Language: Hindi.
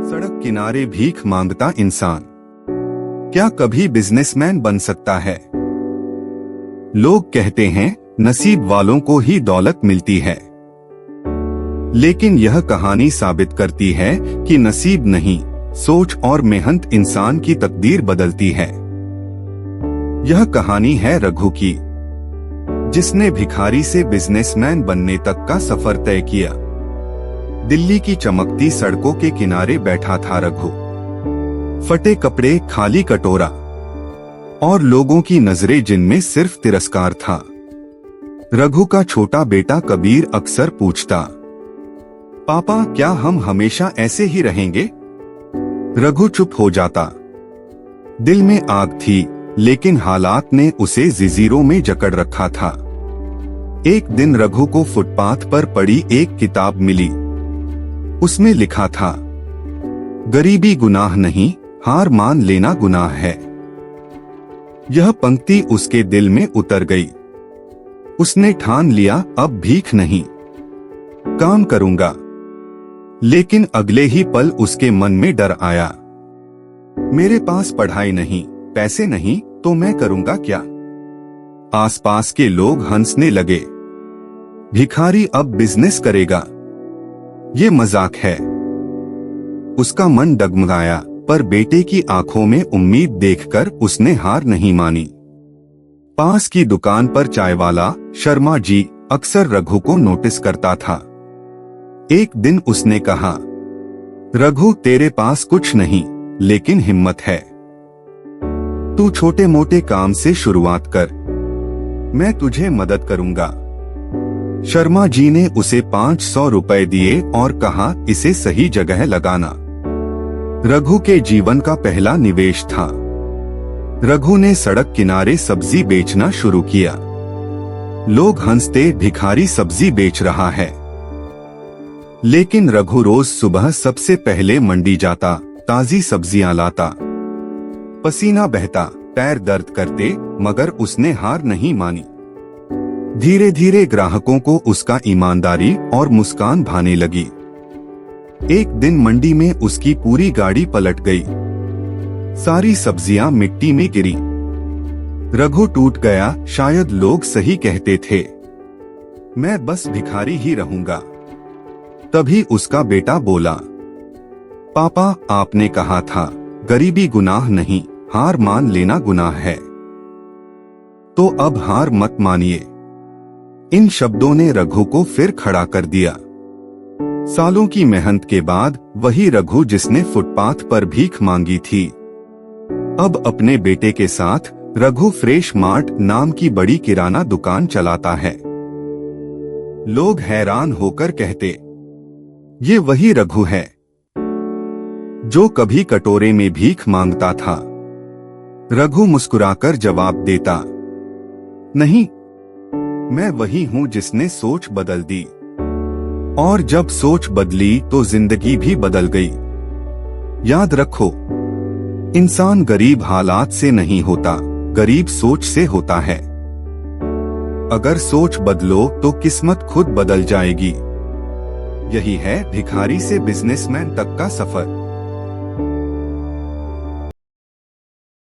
सड़क किनारे भीख मांगता इंसान क्या कभी बिजनेसमैन बन सकता है? लोग कहते हैं नसीब वालों को ही दौलत मिलती है, लेकिन यह कहानी साबित करती है कि नसीब नहीं, सोच और मेहनत इंसान की तकदीर बदलती है। यह कहानी है रघु की, जिसने भिखारी से बिजनेसमैन बनने तक का सफर तय किया। दिल्ली की चमकती सड़कों के किनारे बैठा था रघु, फटे कपड़े, खाली कटोरा और लोगों की नजरें जिनमें सिर्फ तिरस्कार था। रघु का छोटा बेटा कबीर अक्सर पूछता, पापा क्या हम हमेशा ऐसे ही रहेंगे? रघु चुप हो जाता। दिल में आग थी, लेकिन हालात ने उसे जंजीरों में जकड़ रखा था। एक दिन रघु को फुटपाथ पर पड़ी एक किताब मिली। उसमें लिखा था, गरीबी गुनाह नहीं, हार मान लेना गुनाह है। यह पंक्ति उसके दिल में उतर गई। उसने ठान लिया, अब भीख नहीं, काम करूंगा। लेकिन अगले ही पल उसके मन में डर आया। मेरे पास पढ़ाई नहीं, पैसे नहीं, तो मैं करूंगा क्या? आसपास के लोग हंसने लगे। भिखारी अब बिजनेस करेगा, ये मजाक है। उसका मन डगमगाया, पर बेटे की आंखों में उम्मीद देखकर उसने हार नहीं मानी। पास की दुकान पर चाय वाला शर्मा जी अक्सर रघु को नोटिस करता था। एक दिन उसने कहा, रघु तेरे पास कुछ नहीं, लेकिन हिम्मत है। तू छोटे मोटे काम से शुरुआत कर, मैं तुझे मदद करूंगा। शर्मा जी ने उसे 500 रुपए दिए और कहा, इसे सही जगह लगाना। रघु के जीवन का पहला निवेश था। रघु ने सड़क किनारे सब्जी बेचना शुरू किया। लोग हंसते, भिखारी सब्जी बेच रहा है। लेकिन रघु रोज सुबह सबसे पहले मंडी जाता, ताजी सब्जियां लाता। पसीना बहता, पैर दर्द करते, मगर उसने हार नहीं मानी। धीरे धीरे ग्राहकों को उसका ईमानदारी और मुस्कान भाने लगी। एक दिन मंडी में उसकी पूरी गाड़ी पलट गई। सारी सब्जियां मिट्टी में गिरी। रघु टूट गया। शायद लोग सही कहते थे, मैं बस भिखारी ही रहूंगा। तभी उसका बेटा बोला, पापा आपने कहा था गरीबी गुनाह नहीं, हार मान लेना गुनाह है। तो अब हार मत मानिए। इन शब्दों ने रघु को फिर खड़ा कर दिया। सालों की मेहनत के बाद वही रघु जिसने फुटपाथ पर भीख मांगी थी, अब अपने बेटे के साथ रघु फ्रेश मार्ट नाम की बड़ी किराना दुकान चलाता है। लोग हैरान होकर कहते, ये वही रघु है जो कभी कटोरे में भीख मांगता था। रघु मुस्कुराकर जवाब देता, नहीं, मैं वही हूं जिसने सोच बदल दी। और जब सोच बदली तो जिंदगी भी बदल गई। याद रखो, इंसान गरीब हालात से नहीं होता, गरीब सोच से होता है। अगर सोच बदलो तो किस्मत खुद बदल जाएगी। यही है भिखारी से बिजनेसमैन तक का सफर।